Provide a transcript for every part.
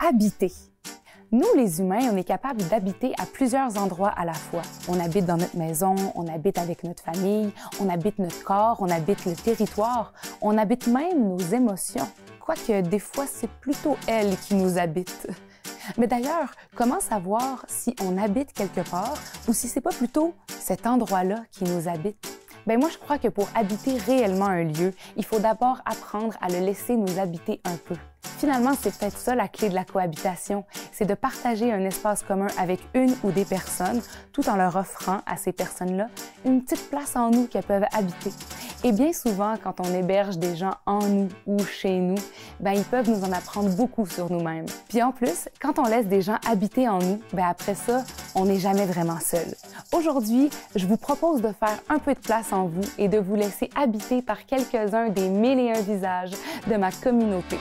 Habiter. Nous, les humains, on est capable d'habiter à plusieurs endroits à la fois. On habite dans notre maison, on habite avec notre famille, on habite notre corps, on habite le territoire, on habite même nos émotions. Quoique des fois, c'est plutôt elles qui nous habitent. Mais d'ailleurs, comment savoir si on habite quelque part ou si c'est pas plutôt cet endroit-là qui nous habite? Ben moi, je crois que pour habiter réellement un lieu, il faut d'abord apprendre à le laisser nous habiter un peu. Finalement, c'est peut-être ça la clé de la cohabitation, c'est de partager un espace commun avec une ou des personnes, tout en leur offrant à ces personnes-là une petite place en nous qu'elles peuvent habiter. Et bien souvent, quand on héberge des gens en nous ou chez nous, ben ils peuvent nous en apprendre beaucoup sur nous-mêmes. Puis en plus, quand on laisse des gens habiter en nous, ben après ça, on n'est jamais vraiment seul. Aujourd'hui, je vous propose de faire un peu de place en vous et de vous laisser habiter par quelques-uns des 1001 visages de ma communauté.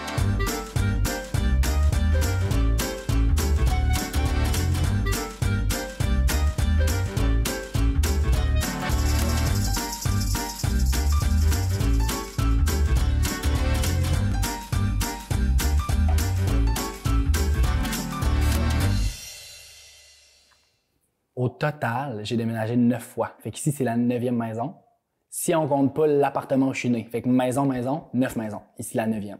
Au total, j'ai déménagé 9 fois. Fait qu'ici, c'est la 9e maison. Si on compte pas l'appartement où je suis né. Fait que maison, 9 maisons. Ici, la 9e.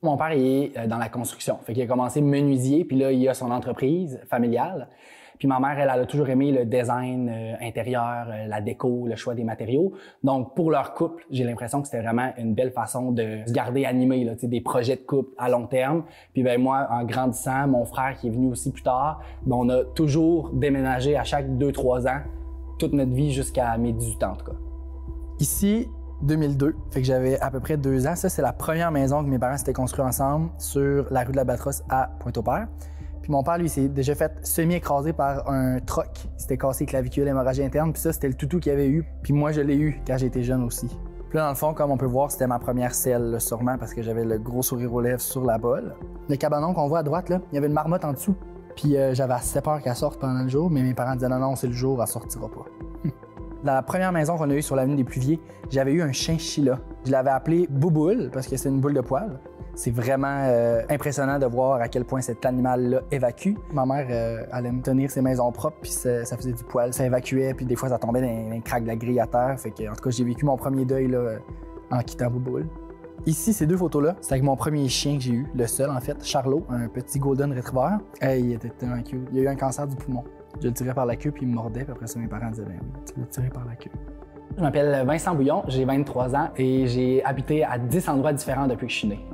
Mon père, il est dans la construction. Fait qu'il a commencé menuisier, puis là, il a son entreprise familiale. Puis ma mère, elle a toujours aimé le design intérieur, la déco, le choix des matériaux. Donc, pour leur couple, j'ai l'impression que c'était vraiment une belle façon de se garder animé, là, des projets de couple à long terme. Puis ben moi, en grandissant, mon frère qui est venu aussi plus tard, ben, on a toujours déménagé à chaque 2-3 ans, toute notre vie jusqu'à mes 18 ans en tout cas. Ici, 2002, fait que j'avais à peu près 2 ans. Ça, c'est la première maison que mes parents s'étaient construits ensemble sur la rue de l'Albatros à Pointe-au-Père. Puis mon père, lui, s'est déjà fait semi-écrasé par un troc. Il s'était cassé clavicule, hémorragie interne. Puis ça, c'était le toutou qu'il avait eu. Puis moi, je l'ai eu quand j'étais jeune aussi. Puis là, dans le fond, comme on peut voir, c'était ma première selle, là, sûrement, parce que j'avais le gros sourire aux lèvres sur la bolle. Le cabanon qu'on voit à droite, là, il y avait une marmotte en dessous. Puis j'avais assez peur qu'elle sorte pendant le jour, mais mes parents disaient non, c'est le jour, elle sortira pas. Dans la première maison qu'on a eue sur l'avenue des Pluviers, j'avais eu un chinchilla. Je l'avais appelé Bouboule, parce que c'est une boule de poil. C'est vraiment impressionnant de voir à quel point cet animal-là évacue. Ma mère allait me tenir ses maisons propres, puis ça faisait du poil, ça évacuait, puis des fois ça tombait dans les craques de la grille à terre. Fait que, en tout cas, j'ai vécu mon premier deuil là, en quittant Bouboule. Ici, ces 2 photos-là, c'est avec mon premier chien que j'ai eu, le seul en fait, Charlot, un petit Golden Retriever. Hey, il était tellement cute. Il a eu un cancer du poumon. Je le tirais par la queue, puis il me mordait, puis après ça, mes parents disaient ben oui, tu le tirer par la queue. Je m'appelle Vincent Bouillon, j'ai 23 ans et j'ai habité à 10 endroits différents depuis que je suis né.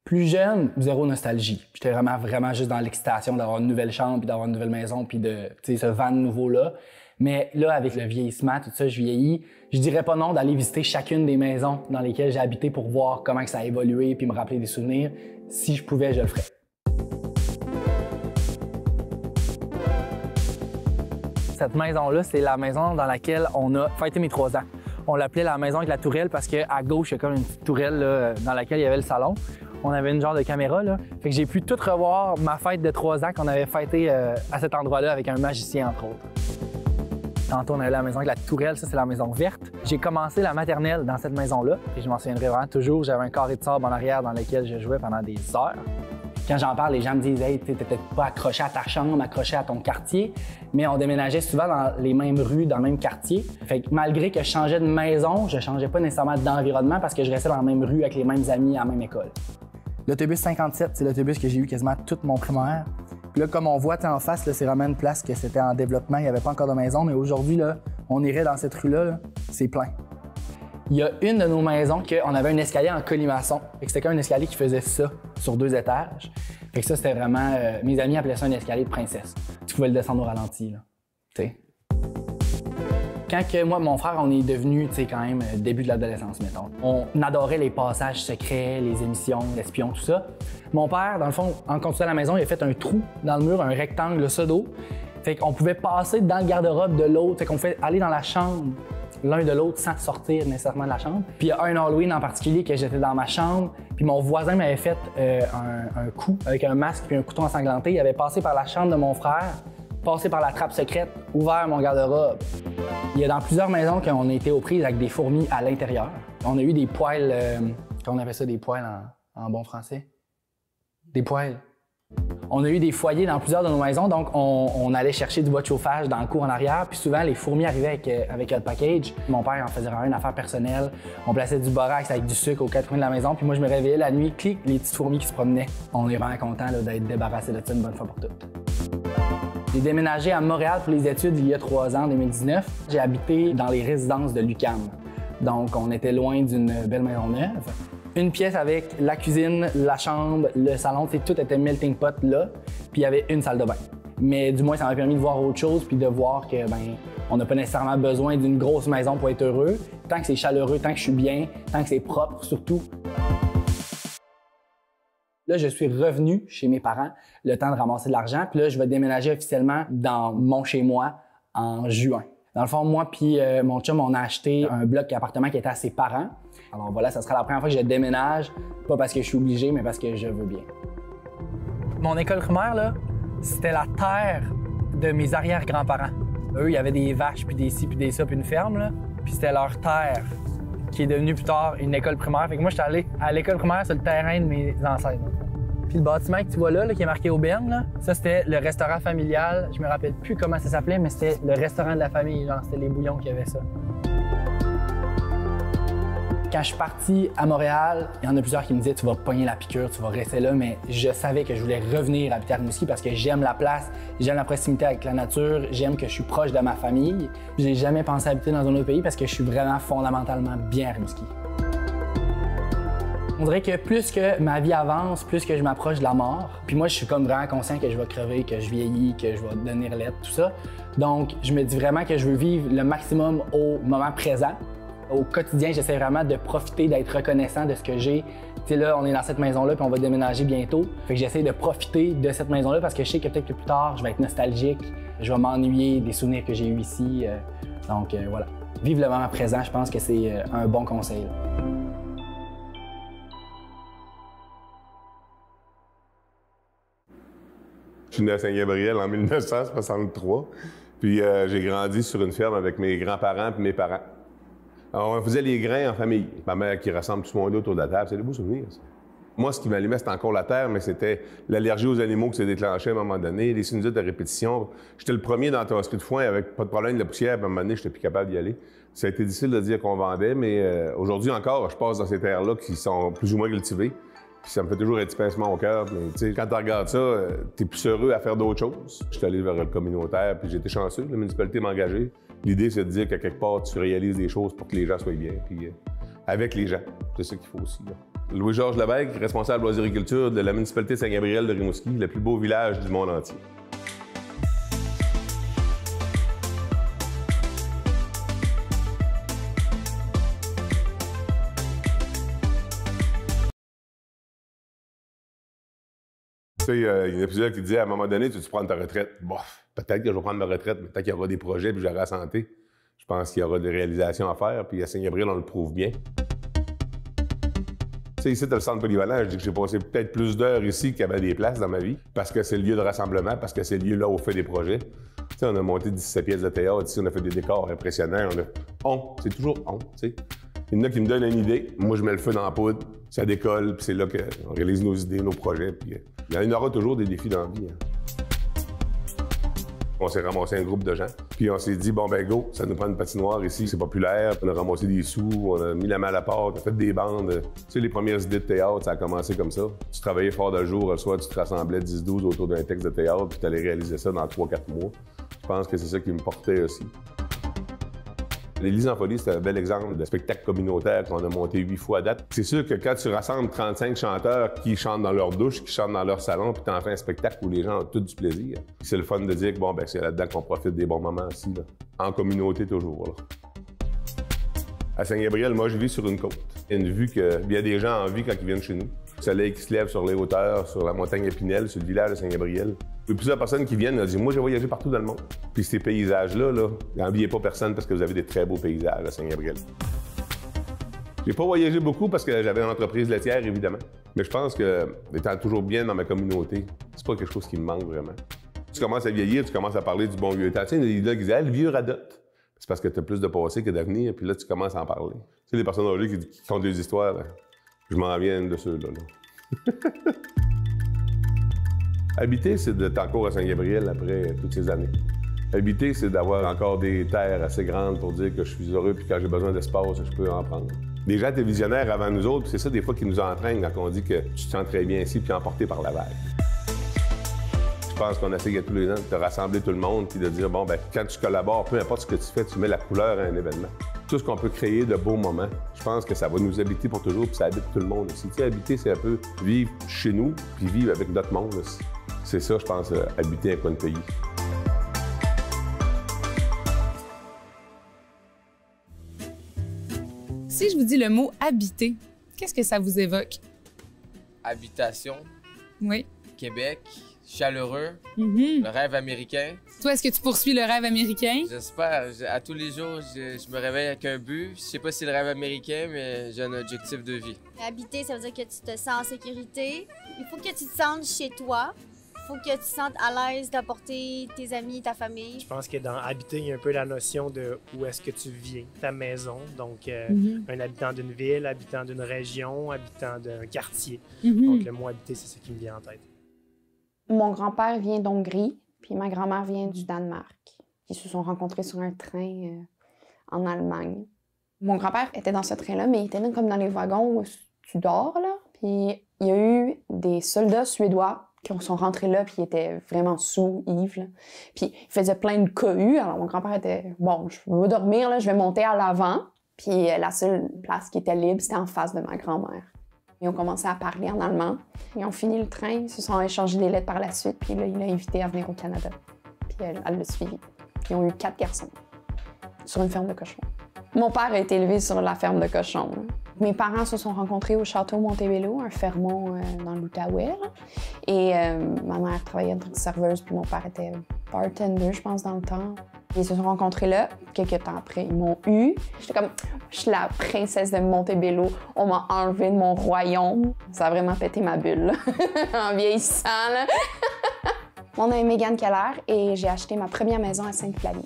Plus jeune, zéro nostalgie. J'étais vraiment juste dans l'excitation d'avoir une nouvelle chambre, puis d'avoir une nouvelle maison, puis de ce vent nouveau-là. Mais là, avec le vieillissement, tout ça, je vieillis. Je dirais pas non d'aller visiter chacune des maisons dans lesquelles j'ai habité pour voir comment ça a évolué, puis me rappeler des souvenirs. Si je pouvais, je le ferais. Cette maison-là, c'est la maison dans laquelle on a fêté mes 3 ans. On l'appelait la maison avec la tourelle parce qu'à gauche, il y a comme une petite tourelle là, dans laquelle il y avait le salon. On avait une genre de caméra, là. Fait que j'ai pu tout revoir ma fête de 3 ans qu'on avait fêtée à cet endroit-là avec un magicien, entre autres. Tantôt, on allait à la maison avec la tourelle, ça, c'est la maison verte. J'ai commencé la maternelle dans cette maison-là et je m'en souviendrai vraiment toujours. J'avais un carré de sable en arrière dans lequel je jouais pendant des heures. Quand j'en parle, les gens me disent « Hey, t'es peut-être pas accroché à ta chambre, accroché à ton quartier », mais on déménageait souvent dans les mêmes rues, dans le même quartier. Fait que malgré que je changeais de maison, je changeais pas nécessairement d'environnement parce que je restais dans la même rue avec les mêmes amis à la même école. L'autobus 57, c'est l'autobus que j'ai eu quasiment toute mon primaire. Puis là, comme on voit en face, c'est vraiment une place que c'était en développement, il n'y avait pas encore de maison, mais aujourd'hui, on irait dans cette rue-là, c'est plein. Il y a une de nos maisons qu'on avait un escalier en colimaçon. C'était comme un escalier qui faisait ça sur 2 étages. Fait que ça, c'était vraiment... mes amis appelaient ça un escalier de princesse. Tu pouvais le descendre au ralenti, là. T'sais. Quand que moi et mon frère, on est devenus, quand même, début de l'adolescence, mettons. On adorait les passages secrets, les émissions, l'espion, tout ça. Mon père, dans le fond, en construisant la maison, il a fait un trou dans le mur, un rectangle, ça d'eau. Fait qu'on pouvait passer dans le garde-robe de l'autre. Fait qu'on pouvait aller dans la chambre l'un de l'autre sans sortir nécessairement de la chambre. Puis il y a un Halloween en particulier que j'étais dans ma chambre, puis mon voisin m'avait fait un coup avec un masque puis un couteau ensanglanté. Il avait passé par la chambre de mon frère, passé par la trappe secrète, ouvert mon garde-robe. Il y a dans plusieurs maisons qu'on a été aux prises avec des fourmis à l'intérieur. On a eu des poêles, comment on appelle ça, des poêles en bon français? Des poêles. On a eu des foyers dans plusieurs de nos maisons, donc on allait chercher du bois de chauffage dans le cour en arrière, puis souvent les fourmis arrivaient avec le package. Mon père en faisait vraiment une affaire personnelle. On plaçait du borax avec du sucre aux quatre coins de la maison, puis moi je me réveillais la nuit, clic, les petites fourmis qui se promenaient. On est vraiment content d'être débarrassé de ça une bonne fois pour toutes. J'ai déménagé à Montréal pour les études il y a 3 ans, en 2019. J'ai habité dans les résidences de l'UQAM. Donc on était loin d'une belle maison neuve. Une pièce avec la cuisine, la chambre, le salon, tout était melting pot là, puis il y avait une salle de bain. Mais du moins, ça m'a permis de voir autre chose, puis de voir que on n'a pas nécessairement besoin d'une grosse maison pour être heureux. Tant que c'est chaleureux, tant que je suis bien, tant que c'est propre surtout. Là, je suis revenu chez mes parents, le temps de ramasser de l'argent, puis là, je vais déménager officiellement dans mon chez-moi en juin. Dans le fond, moi puis mon chum, on a acheté un bloc appartement qui était à ses parents. Alors voilà, ça sera la première fois que je déménage, pas parce que je suis obligé, mais parce que je veux bien. Mon école primaire, là, c'était la terre de mes arrière-grands-parents. Eux, il y avait des vaches, puis des ci, puis des ça, puis une ferme, là. Puis c'était leur terre qui est devenue plus tard une école primaire. Fait que moi, j'étais allé à l'école primaire sur le terrain de mes ancêtres. Puis le bâtiment que tu vois là, qui est marqué Aubaine, là, ça c'était le restaurant familial. Je me rappelle plus comment ça s'appelait, mais c'était le restaurant de la famille. Genre, c'était les bouillons qui avaient ça. Quand je suis parti à Montréal, il y en a plusieurs qui me disaient « Tu vas pogner la piqûre, tu vas rester là », mais je savais que je voulais revenir habiter à Rimouski parce que j'aime la place, j'aime la proximité avec la nature, j'aime que je suis proche de ma famille. J'ai jamais pensé habiter dans un autre pays parce que je suis vraiment fondamentalement bien à Rimouski. On dirait que plus que ma vie avance, plus que je m'approche de la mort. Puis moi, je suis comme vraiment conscient que je vais crever, que je vieillis, que je vais devenir laide, tout ça. Donc, je me dis vraiment que je veux vivre le maximum au moment présent. Au quotidien, j'essaie vraiment de profiter, d'être reconnaissant de ce que j'ai. Tu sais, là, on est dans cette maison-là, puis on va déménager bientôt. Fait que j'essaie de profiter de cette maison-là parce que je sais que peut-être que plus tard, je vais être nostalgique, je vais m'ennuyer des souvenirs que j'ai eus ici. Donc, voilà. Vivre le moment présent, je pense que c'est un bon conseil. Je suis né à Saint-Gabriel en 1963, puis j'ai grandi sur une ferme avec mes grands-parents et mes parents. Alors, on faisait les grains en famille. Ma mère qui rassemble tout ce monde autour de la table, c'est des beaux souvenirs, ça. Moi, ce qui m'allumait, c'était encore la terre, mais c'était l'allergie aux animaux qui s'est déclenchée à un moment donné, les sinusites de répétition. J'étais le premier dans la tasserie de foin avec pas de problème de la poussière, puis à un moment donné, j'étais plus capable d'y aller. Ça a été difficile de dire qu'on vendait, mais aujourd'hui encore, je passe dans ces terres-là qui sont plus ou moins cultivées. Puis ça me fait toujours un petit pincement au cœur. Mais tu sais, quand tu regardes ça, t'es plus heureux à faire d'autres choses. Je suis allé vers le communautaire, puis j'ai été chanceux. La municipalité m'a engagé. L'idée, c'est de dire qu'à quelque part, tu réalises des choses pour que les gens soient bien, puis avec les gens. C'est ça qu'il faut aussi, là. Louis-Georges Lebesgue, responsable loisiriculture de la municipalité de Saint-Gabriel de Rimouski, le plus beau village du monde entier. Tu sais, il y a un épisode qui disait à un moment donné, tu prends ta retraite. Bon, peut-être que je vais prendre ma retraite, mais peut-être qu'il y aura des projets, puis j'aurai la santé. Je pense qu'il y aura des réalisations à faire, puis à Saint-Gabriel, on le prouve bien. Tu sais, ici, t'as le centre polyvalent. Je dis que j'ai passé peut-être plus d'heures ici qu'il y avait des places dans ma vie, parce que c'est le lieu de rassemblement, parce que c'est le lieu là où on fait des projets. Tu sais, on a monté 17 pièces de théâtre ici, on a fait des décors impressionnants. C'est toujours on, tu sais. Il y en a qui me donnent une idée, moi je mets le feu dans la poudre, ça décolle, puis c'est là qu'on réalise nos idées, nos projets. Puis il y en aura toujours des défis dans la vie. Hein. On s'est ramassé un groupe de gens, puis on s'est dit, bon ben go, ça nous prend une patinoire ici, c'est populaire. On a ramassé des sous, on a mis la main à la porte, on a fait des bandes. Tu sais, les premières idées de théâtre, ça a commencé comme ça. Tu travaillais fort de jour, le soir, tu te rassemblais 10-12 autour d'un texte de théâtre, puis tu allais réaliser ça dans 3-4 mois. Je pense que c'est ça qui me portait aussi. L'Église en folie, c'est un bel exemple de spectacle communautaire qu'on a monté 8 fois à date. C'est sûr que quand tu rassembles 35 chanteurs qui chantent dans leur douche, qui chantent dans leur salon, puis t'en fais un spectacle où les gens ont tout du plaisir, c'est le fun de dire que bon, ben c'est là-dedans qu'on profite des bons moments aussi, là. En communauté toujours, là. À Saint-Gabriel, moi, je vis sur une côte. Il y a une vue qu'il y a des gens en vie quand ils viennent chez nous. Le soleil qui se lève sur les hauteurs, sur la montagne Épinel, sur le village de Saint-Gabriel. Il y a plusieurs personnes qui viennent et disent « Moi, j'ai voyagé partout dans le monde. » Puis ces paysages-là, n'enviez pas personne parce que vous avez des très beaux paysages à Saint-Gabriel. J'ai pas voyagé beaucoup parce que j'avais une entreprise laitière, évidemment. Mais je pense que, étant toujours bien dans ma communauté, c'est pas quelque chose qui me manque vraiment. Tu commences à vieillir, tu commences à parler du bon vieux temps. Tu sais, il y en a qui disent « Ah, le vieux radote ». C'est parce que tu as plus de passé que d'avenir, puis là, tu commences à en parler. Tu sais, les personnes âgées qui font des histoires, là, je m'en viens de ceux-là. Habiter, c'est d'être encore à Saint-Gabriel après toutes ces années. Habiter, c'est d'avoir encore des terres assez grandes pour dire que je suis heureux, puis quand j'ai besoin d'espace, je peux en prendre. Les gens étaient visionnaires avant nous autres, puis c'est ça des fois qui nous entraîne quand on dit que tu te sens très bien ici, puis emporté par la vague. Je pense qu'on essaie tous les ans de rassembler tout le monde puis de dire, bon, ben quand tu collabores, peu importe ce que tu fais, tu mets la couleur à un événement. Tout ce qu'on peut créer de beaux moments, je pense que ça va nous habiter pour toujours puis ça habite tout le monde aussi. Tu sais, habiter, c'est un peu vivre chez nous puis vivre avec notre monde aussi. C'est ça, je pense, habiter un coin de pays. Si je vous dis le mot habiter, qu'est-ce que ça vous évoque? Habitation, Oui. Québec, chaleureux, Mm-hmm. le rêve américain. Toi, est-ce que tu poursuis le rêve américain? J'espère. À tous les jours, je me réveille avec un but. Je sais pas si c'est le rêve américain, mais j'ai un objectif de vie. Habiter, ça veut dire que tu te sens en sécurité. Il faut que tu te sentes chez toi. Il faut que tu te sentes à l'aise d'apporter tes amis, ta famille. Je pense que dans habiter, il y a un peu la notion de où est-ce que tu viens, ta maison. Donc, un habitant d'une ville, habitant d'une région, habitant d'un quartier. Donc, le mot habiter, c'est ce qui me vient en tête. Mon grand-père vient d'Hongrie, puis ma grand-mère vient du Danemark. Ils se sont rencontrés sur un train en Allemagne. Mon grand-père était dans ce train-là, mais il était comme dans les wagons où tu dors, là. Puis il y a eu des soldats suédois qui sont rentrés là, puis ils étaient vraiment sous, ivres, là. Puis ils faisaient plein de cohues. Alors mon grand-père était, bon, je veux dormir, là, je vais monter à l'avant. Puis la seule place qui était libre, c'était en face de ma grand-mère. Ils ont commencé à parler en allemand. Ils ont fini le train, ils se sont échangés des lettres par la suite, puis là, il l'a invité à venir au Canada. Puis elle l'a suivi. Ils ont eu 4 garçons sur une ferme de cochons. Mon père a été élevé sur la ferme de cochons. Mes parents se sont rencontrés au château Montebello, un fermont dans l'Outaouais. Et ma mère travaillait en tant que serveuse, puis mon père était bartender, je pense, dans le temps. Ils se sont rencontrés là. Quelques temps après, ils m'ont eu. J'étais comme, je suis la princesse de Montebello. On m'a enlevé de mon royaume. Ça a vraiment pété ma bulle, là. En vieillissant, là. Mon nom est Mégane Keller et j'ai acheté ma première maison à Sainte-Flavie.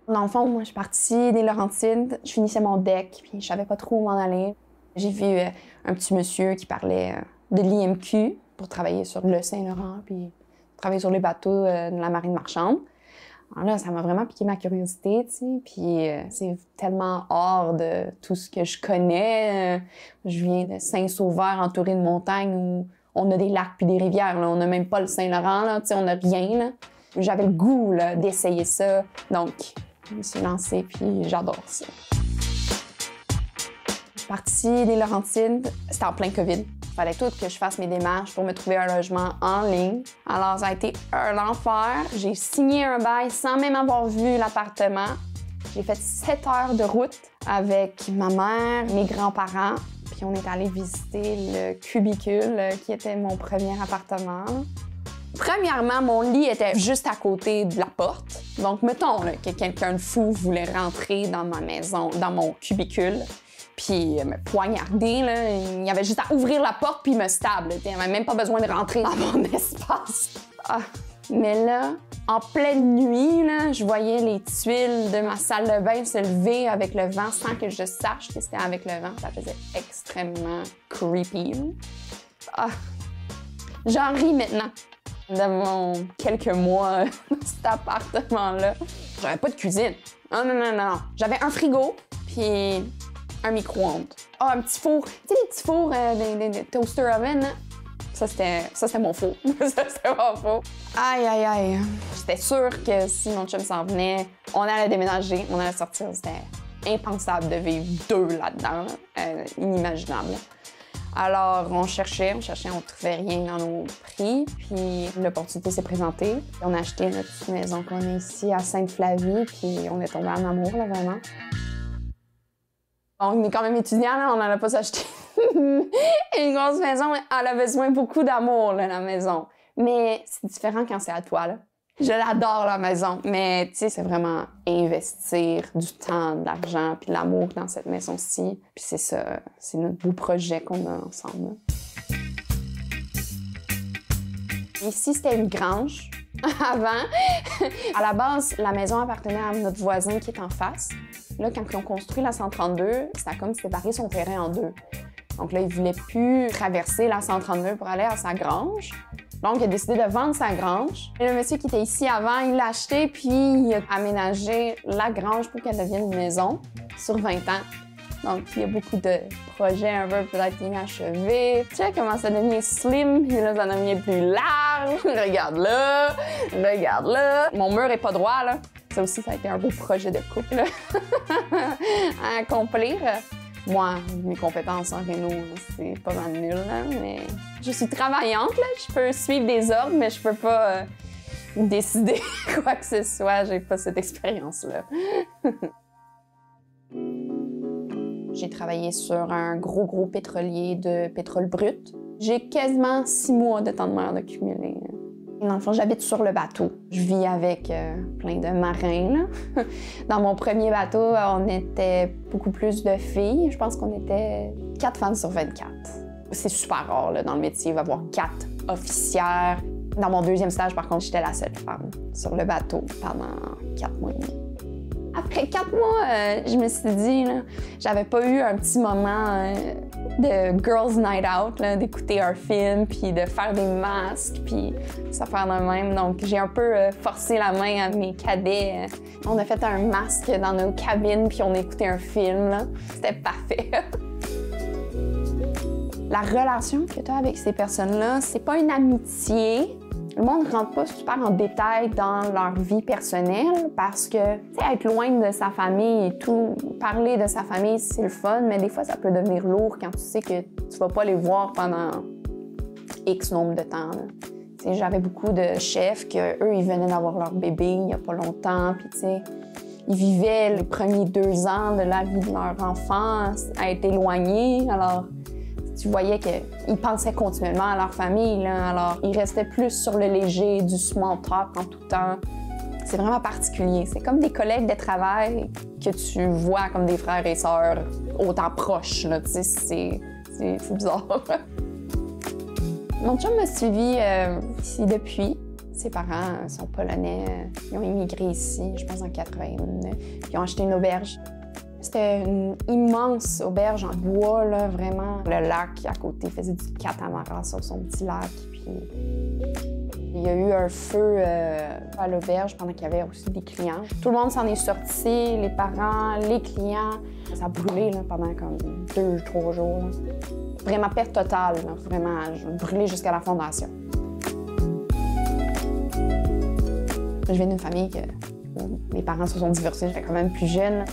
Dans le fond, moi, je suis partie des Laurentides, je finissais mon deck, puis je savais pas trop où m'en aller. J'ai vu un petit monsieur qui parlait de l'IMQ pour travailler sur le Saint-Laurent, puis travailler sur les bateaux de la marine marchande. Alors là, ça m'a vraiment piqué ma curiosité, tu sais, puis c'est tellement hors de tout ce que je connais. Je viens de Saint-Sauveur, entouré de montagnes, où on a des lacs puis des rivières, là. On n'a même pas le Saint-Laurent, là, tu sais, on n'a rien, là. J'avais le goût, là, d'essayer ça, donc je me suis lancée, puis j'adore ça. Je suis partie des Laurentides, c'était en plein COVID. Il fallait tout que je fasse mes démarches pour me trouver un logement en ligne. Alors, ça a été un enfer. J'ai signé un bail sans même avoir vu l'appartement. J'ai fait 7 heures de route avec ma mère, mes grands-parents, puis on est allé visiter le cubicule qui était mon premier appartement. Premièrement, mon lit était juste à côté de la porte. Donc, mettons là, que quelqu'un de fou voulait rentrer dans ma maison, dans mon cubicule, puis me poignarder. Là. Il y avait juste à ouvrir la porte puis me stable. Il n'y avait même pas besoin de rentrer dans mon espace. Ah. Mais là, en pleine nuit, là, je voyais les tuiles de ma salle de bain se lever avec le vent sans que je sache que c'était avec le vent. Ça faisait extrêmement creepy. Ah. J'en ris maintenant. De mon quelques mois dans cet appartement-là. J'avais pas de cuisine. Non. J'avais un frigo, puis un micro-ondes. Ah, un petit four. Tu sais, les petits fours des toaster oven, là? Ça, c'était mon four. Ça, c'était mon four. Aïe. J'étais sûre que si mon chum s'en venait, on allait déménager, on allait sortir. C'était impensable de vivre 2 là-dedans. Inimaginable. Alors, on cherchait, on trouvait rien dans nos prix, puis l'opportunité s'est présentée. On a acheté notre petite maison qu'on a ici à Sainte-Flavie, puis on est tombé en amour, là, vraiment. On est quand même étudiants, là, on n'en a pas acheté une grosse maison. Elle a besoin beaucoup d'amour, là, la maison. Mais c'est différent quand c'est à toi, là. Je l'adore, la maison, mais tu sais, c'est vraiment investir du temps, de l'argent puis de l'amour dans cette maison-ci. Puis c'est ça, c'est notre beau projet qu'on a ensemble. Ici, c'était une grange avant. À la base, la maison appartenait à notre voisin qui est en face. Là, quand ils ont construit la 132, ça a comme séparé son terrain en deux. Donc là, il voulait plus traverser la 132 pour aller à sa grange. Donc, il a décidé de vendre sa grange. Et le monsieur qui était ici avant, il l'a acheté, puis il a aménagé la grange pour qu'elle devienne une maison sur 20 ans. Donc, il y a beaucoup de projets un peu peut-être inachevés. Tu sais comment ça devient slim, puis là, ça devient plus large. Regarde là, regarde là. Mon mur est pas droit, là. Ça aussi, ça a été un beau projet de couple, là. À accomplir. Moi, mes compétences en réno, c'est pas mal nul, là, mais je suis travaillante, là. Je peux suivre des ordres, mais je peux pas décider quoi que ce soit. J'ai pas cette expérience-là. J'ai travaillé sur un gros pétrolier de pétrole brut. J'ai quasiment 6 mois de temps de mer d'accumuler. Dans le fond, j'habite sur le bateau. Je vis avec plein de marins, là. Dans mon premier bateau, on était beaucoup plus de filles. Je pense qu'on était 4 femmes sur 24. C'est super rare, là, dans le métier, il va y avoir 4 officières. Dans mon deuxième stage, par contre, j'étais la seule femme sur le bateau pendant 4 mois et demi. Après 4 mois, je me suis dit, là, j'avais pas eu un petit moment de girls' night out, là, d'écouter un film, puis de faire des masques, puis ça faire de même. Donc, j'ai un peu forcé la main à mes cadets. On a fait un masque dans nos cabines, puis on a écouté un film, là. C'était parfait. La relation que tu as avec ces personnes-là, c'est pas une amitié. Le monde ne rentre pas super en détail dans leur vie personnelle parce que, tu sais, être loin de sa famille et tout, parler de sa famille, c'est le fun, mais des fois, ça peut devenir lourd quand tu sais que tu vas pas les voir pendant X nombre de temps. Tu sais, j'avais beaucoup de chefs qu'eux, ils venaient d'avoir leur bébé il y a pas longtemps, puis tu sais, ils vivaient les premiers 2 ans de la vie de leur enfant à être éloignés, alors tu voyais qu'ils pensaient continuellement à leur famille, là. Alors ils restaient plus sur le léger, du small talk en tout temps. C'est vraiment particulier. C'est comme des collègues de travail que tu vois comme des frères et sœurs autant proches, là. Tu sais, c'est bizarre. Mon chum m'a suivi ici depuis. Ses parents sont polonais. Ils ont immigré ici, je pense, en 89. Ils ont acheté une auberge. C'était une immense auberge en bois, là, vraiment. Le lac à côté faisait du catamaran sur son petit lac. Puis il y a eu un feu à l'auberge pendant qu'il y avait aussi des clients. Tout le monde s'en est sorti, les parents, les clients. Ça a brûlé là, pendant comme 2-3 jours. Là. Vraiment perte totale, là, vraiment brûlé jusqu'à la fondation. Je viens d'une famille où mes parents se sont divorcés, j'étais quand même plus jeune.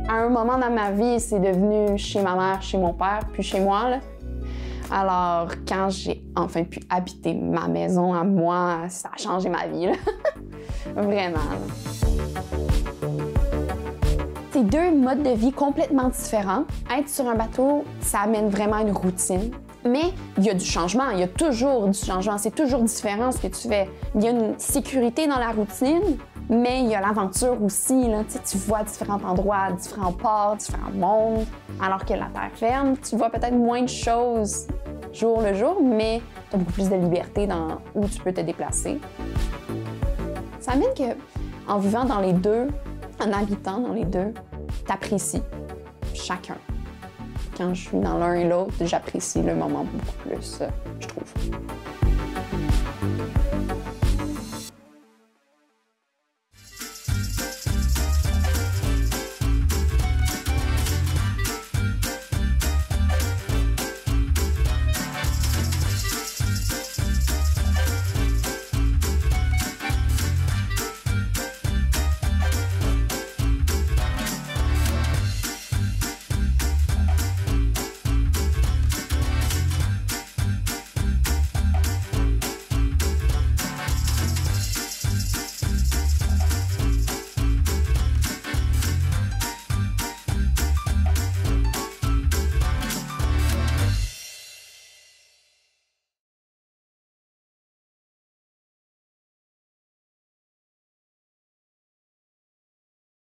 À un moment dans ma vie, c'est devenu chez ma mère, chez mon père, puis chez moi, là. Alors, quand j'ai enfin pu habiter ma maison à moi, ça a changé ma vie, là. Vraiment. C'est 2 modes de vie complètement différents. Être sur un bateau, ça amène vraiment une routine. Mais il y a du changement, il y a toujours du changement. C'est toujours différent ce que tu fais. Il y a une sécurité dans la routine, mais il y a l'aventure aussi, là. Tu vois différents endroits, différents ports, différents mondes. Alors que la terre ferme, tu vois peut-être moins de choses jour le jour, mais tu as beaucoup plus de liberté dans où tu peux te déplacer. Ça amène qu'en vivant dans les deux, en habitant dans les deux, tu apprécies chacun. Quand je suis dans l'un et l'autre, j'apprécie le moment beaucoup plus, je trouve.